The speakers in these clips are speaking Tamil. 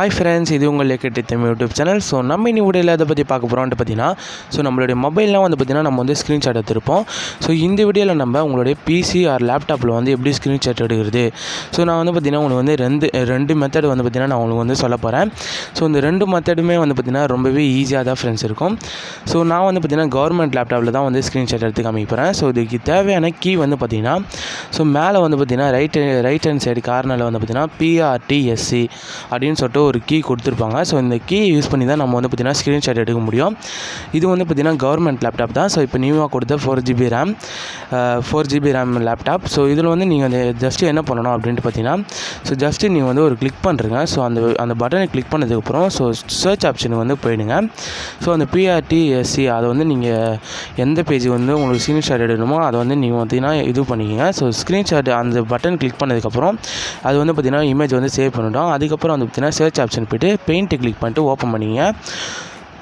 Hi friends, இது உங்கள் லேக்கெட்டித்தம் யூடியூப் சேனல். ஸோ நம்ம இன்னி வீடியோவில் அதை பற்றி பார்க்க போகிறோம்னு பார்த்தீங்கன்னா, ஸோ நம்மளுடைய மொபைல்லாம் வந்து பார்த்திங்கன்னா நம்ம வந்து ஸ்க்ரீன்ஷாட் எடுத்திருப்போம். ஸோ இந்த வீடியோவில் நம்ம உங்களுடைய பிசி ஆர் லேப்டாப்பில் வந்து எப்படி ஸ்க்ரீன்ஷாட் எடுக்கிறது. ஸோ நான் வந்து பார்த்திங்கன்னா உங்களுக்கு வந்து ரெண்டு மெத்தட் வந்து பார்த்திங்கன்னா நான் உங்களுக்கு வந்து சொல்ல போகிறேன். ஸோ இந்த ரெண்டு மெத்தடுமே வந்து பார்த்திங்கன்னா ரொம்பவே ஈஸியாக தான் ஃப்ரெண்ட்ஸ் இருக்கும். ஸோ நான் வந்து பார்த்திங்கன்னா கவர்மெண்ட் லேப்டாப்பில் தான் வந்து ஸ்க்ரீன்ஷாட் எடுத்து காமிக்கிறேன். ஸோ இதுக்கு தேவையான கீ வந்து பார்த்திங்கன்னா, ஸோ மேலே வந்து பார்த்திங்கன்னா ரைட் ஹேண்ட் சைடு கார்னரில் வந்து பார்த்திங்கன்னா PRTSC அப்படின்னு சொல்லிட்டு ஒரு கீ கொடுத்துருப்பாங்க. ஸோ இந்த கீ யூஸ் பண்ணி தான் நம்ம வந்து பார்த்திங்கன்னா ஸ்க்ரீன்ஷாட் எடுக்க முடியும். இது வந்து பார்த்திங்கன்னா கவர்மெண்ட் லேப்டாப் தான். ஸோ இப்போ நியூவாக கொடுத்த 4GB ரேம் லேப்டாப். ஸோ இதில் வந்து நீங்கள் அந்த ஜஸ்ட்டு என்ன பண்ணணும் அப்படின்ட்டு பார்த்தீங்கன்னா, ஸோ ஜஸ்ட்டு நீங்கள் வந்து ஒரு கிளிக் பண்ணுறங்க. ஸோ அந்த பட்டனை கிளிக் பண்ணதுக்கப்புறம் ஸோ சர்ச் ஆப்ஷனுக்கு வந்து போயிடுங்க. ஸோ அந்த PRTSC அதை வந்து நீங்கள் எந்த பேஜ் வந்து உங்களுக்கு ஸ்க்ரீன்ஷாட் எடுக்கணுமோ அதை வந்து நீங்கள் பார்த்திங்கன்னா இது பண்ணிக்கோங்க. ஸோ ஸ்க்ரீன்ஷாட் அந்த பட்டன் கிளிக் பண்ணதுக்கப்புறம் அது வந்து பார்த்திங்கன்னா இமேஜ் வந்து சேவ் பண்ணிட்டோம். அதுக்கப்புறம் வந்து பார்த்திங்கன்னா சர்ச் ஆப்ஷன் போய்ட்டு பெயிண்ட்டு கிளிக் பண்ணிட்டு ஓப்பன் பண்ணிங்க.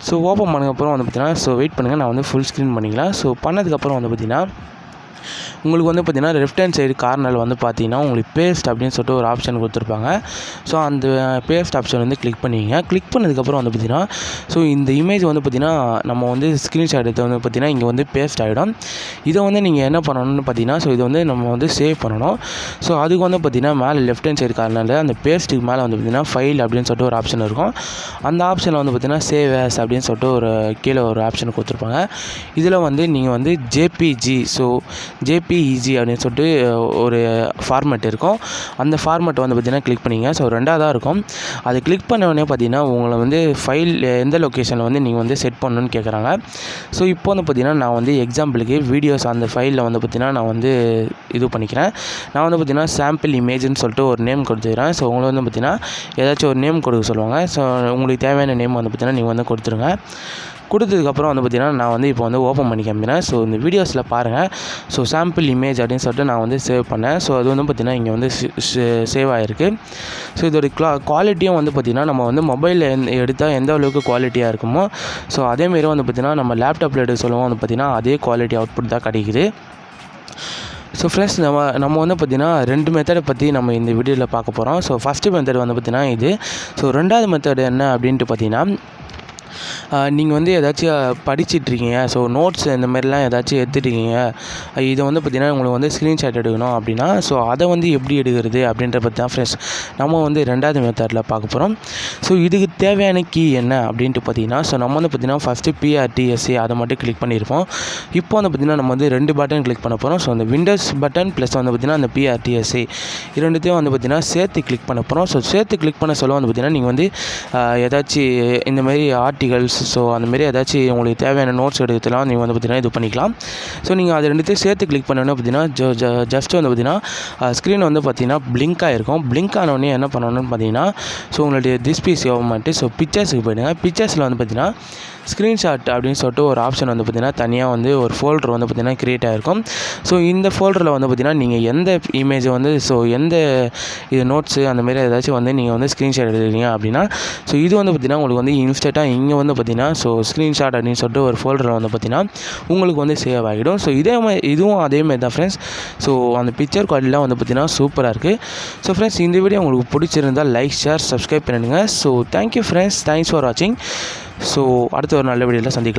ஸோ ஓப்பன் பண்ணதுக்கப்புறம் வந்து பார்த்திங்கன்னா ஸோ வெயிட் பண்ணுங்கள், நான் வந்து ஃபுல் ஸ்க்ரீன் பண்ணிக்கலாம். ஸோ பண்ணதுக்கப்புறம் வந்து பார்த்திங்கன்னா உங்களுக்கு வந்து பார்த்திங்கன்னா லெஃப்ட் ஹேண்ட் சைடு கார்னரில் வந்து பார்த்திங்கன்னா உங்களுக்கு பேஸ்ட் அப்படின்னு சொல்லிட்டு ஒரு ஆப்ஷன் கொடுத்துருப்பாங்க. ஸோ அந்த பேஸ்ட் ஆப்ஷன் வந்து கிளிக் பண்ணிங்க. கிளிக் பண்ணதுக்கப்புறம் வந்து பார்த்திங்கன்னா ஸோ இந்த இமேஜ் வந்து பார்த்திங்கன்னா நம்ம வந்து ஸ்க்ரீன்ஷாட் எடுத்து வந்து பார்த்திங்கன்னா இங்கே வந்து பேஸ்ட் ஆகிடும். இதை வந்து நீங்கள் என்ன பண்ணணும்னு பார்த்திங்கன்னா ஸோ இது வந்து நம்ம வந்து சேவ் பண்ணணும். ஸோ அதுக்கு வந்து பார்த்திங்கன்னா மேலே லெஃப்ட் ஹேண்ட் சைடு கார்னரில் அந்த பேஸ்ட்டுக்கு மேலே வந்து பார்த்திங்கன்னா ஃபைல் அப்படின்னு சொல்லிட்டு ஒரு ஆப்ஷன் இருக்கும். அந்த ஆப்ஷனில் வந்து பார்த்திங்கன்னா சேவ் ஆஸ் அப்படின்னு சொல்லிட்டு ஒரு கீழே ஒரு ஆப்ஷன் கொடுத்துருப்பாங்க. இதில் வந்து நீங்கள் வந்து JPG ஸோ JPEG அப்படின்னு சொல்லிட்டு ஒரு ஃபார்மேட் இருக்கும். அந்த ஃபார்மேட் வந்து பார்த்திங்கன்னா கிளிக் பண்ணிங்க. ஸோ ரெண்டாவதாக இருக்கும். அது கிளிக் பண்ண உடனே பார்த்திங்கன்னா உங்களை வந்து ஃபைல் எந்த லொக்கேஷனில் வந்து நீங்கள் வந்து செட் பண்ணணுன்னு கேட்குறாங்க. ஸோ இப்போ வந்து பார்த்திங்கன்னா நான் வந்து எக்ஸாம்பிளுக்கு வீடியோஸ் அந்த ஃபைலில் வந்து பார்த்திங்கன்னா நான் வந்து இது பண்ணிக்கிறேன். நான் வந்து பார்த்திங்கன்னா சாம்பிள் இமேஜ்னு சொல்லிட்டு ஒரு நேம் கொடுத்துக்கிறேன். ஸோ உங்களை வந்து பார்த்திங்கன்னா ஏதாச்சும் ஒரு நேம் கொடுக்க சொல்லுவாங்க. ஸோ உங்களுக்கு தேவையான நேம் வந்து பார்த்திங்கன்னா நீங்கள் வந்து கொடுத்துருங்க. கொடுத்ததுக்கப்புறம் வந்து பார்த்திங்கன்னா நான் வந்து இப்போ வந்து ஓப்பன் பண்ணி காமிக்கிறேன். ஸோ இந்த வீடியோஸில் பாருங்கள். ஸோ சாம்பிள் இமேஜ் அப்படின்னு சொல்லிட்டு நான் வந்து சேவ் பண்ணேன். ஸோ அது வந்து பார்த்திங்கன்னா இங்கே வந்து சேவ் ஆகிருக்கு. ஸோ இதோட குவாலிட்டியும் வந்து பார்த்திங்கன்னா நம்ம வந்து மொபைலில் எடுத்தால் எந்த அளவுக்கு குவாலிட்டியாக இருக்குமோ ஸோ அதேமாரி வந்து பார்த்திங்கன்னா நம்ம லேப்டாப்பில் எடுக்க சொல்லுவோம் வந்து பார்த்திங்கன்னா அதே குவாலிட்டி அவுட்புட் தான் கிடைக்குது. ஸோ ஃப்ரெண்ட்ஸ் நம்ம வந்து பார்த்திங்கன்னா ரெண்டு மெத்தடை பற்றி நம்ம இந்த வீடியோவில் பார்க்க போகிறோம். ஸோ ஃபஸ்ட்டு மெத்தட் வந்து பார்த்திங்கன்னா இது. ஸோ ரெண்டாவது மெத்தட் என்ன அப்படின்ட்டு பார்த்திங்கன்னா, நீங்கள் வந்து ஏதாச்சும் படிச்சிட்ருக்கீங்க. ஸோ நோட்ஸ் இந்த மாதிரிலாம் ஏதாச்சும் எடுத்துட்டீங்க. இதை வந்து பார்த்திங்கன்னா உங்களுக்கு வந்து ஸ்க்ரீன்ஷாட் எடுக்கணும் அப்படின்னா ஸோ அதை வந்து எப்படி எடுக்கிறது அப்படின்ற பற்றி தான் ஃப்ரெண்ட்ஸ் நம்ம வந்து ரெண்டாவது மெத்தடில் பார்க்க போகிறோம். ஸோ இதுக்கு தேவையான கீ என்ன அப்படின்ட்டு பார்த்திங்கன்னா, ஸோ நம்ம வந்து பார்த்திங்கன்னா ஃபஸ்ட்டு PRTSC அதை மட்டும் கிளிக் பண்ணியிருப்போம். இப்போ வந்து பார்த்திங்கன்னா நம்ம வந்து ரெண்டு பட்டன் கிளிக் பண்ண போகிறோம். ஸோ அந்த விண்டோஸ் பட்டன் ப்ளஸ் வந்து பார்த்திங்கன்னா அந்த PRTSC இரண்டுத்தையும் வந்து பார்த்திங்கன்னா சேர்த்து கிளிக் பண்ண போகிறோம். ஸோ சேர்த்து கிளிக் பண்ண சொல்ல வந்து பார்த்திங்கன்னா நீங்கள் வந்து ஏதாச்சும் இந்தமாரி ஆர்டிகல்ஸ் ஸோ அந்தமாரி ஏதாச்சும் உங்களுக்கு தேவையான நோட்ஸ் எடுத்துலாம் நீங்கள் வந்து பார்த்திங்கன்னா இது பண்ணிக்கலாம். ஸோ நீங்கள் அது ரெண்டுத்தையும் சேர்த்து கிளிக் பண்ணோன்னே பார்த்திங்கன்னா ஜஸ்ட் வந்து பார்த்திங்கன்னா ஸ்க்ரீன் வந்து பார்த்திங்கன்னா பிளிங்க் ஆகிருக்கும். பிளிங்க் ஆனோடனே என்ன பண்ணணும்னு பார்த்திங்கன்னா ஸோ உங்களுடைய திஸ் கவர்மெண்ட்டு ஸோ பிக்சர்ஸுக்கு போயிடுங்க. பிக்சர்ஸில் வந்து பார்த்திங்கன்னா ஸ்க்ரீன்ஷாட் அப்படின்னு சொல்லிட்டு ஒரு ஆப்ஷன் வந்து பார்த்திங்கன்னா தனியாக வந்து ஒரு ஃபோல்டர் வந்து பார்த்திங்கன்னா க்ரியேட் ஆகிருக்கும். ஸோ இந்த ஃபோல்டரில் வந்து பார்த்திங்கன்னா நீங்கள் எந்த இமேஜை வந்து ஸோ எந்த இது நோட்ஸு அந்தமாரி ஏதாச்சும் வந்து நீங்கள் வந்து ஸ்க்ரீன்ஷாட் எடுக்கிறீங்க அப்படின்னா ஸோ இது வந்து பார்த்திங்கன்னா உங்களுக்கு வந்து இன்ஸ்டண்ட்டாக இங்கே வந்து பார்த்திங்கன்னா ஸோ ஸ்க்ரீன்ஷாட் அப்படின்னு சொல்லிட்டு ஒரு ஃபோல்டரில் வந்து பார்த்திங்கன்னா உங்களுக்கு வந்து சேவ் ஆகிடும். ஸோ இதுவும் அதேமாதிரி தான் ஃப்ரெண்ட்ஸ். ஸோ அந்த பிக்சர் குவாலிட்டிலாம் வந்து பார்த்திங்கன்னா சூப்பராக இருக்குது. ஸோ ஃப்ரெண்ட்ஸ் இந்த வீடியோ உங்களுக்கு பிடிச்சிருந்தால் லைக், ஷேர், சப்ஸ்கிரைப் பண்ணிடுங்க. So thank you friends, thanks for வாட்சிங். ஸோ அடுத்த ஒரு நல்ல வீடியோவில் சந்திக்கலாம்.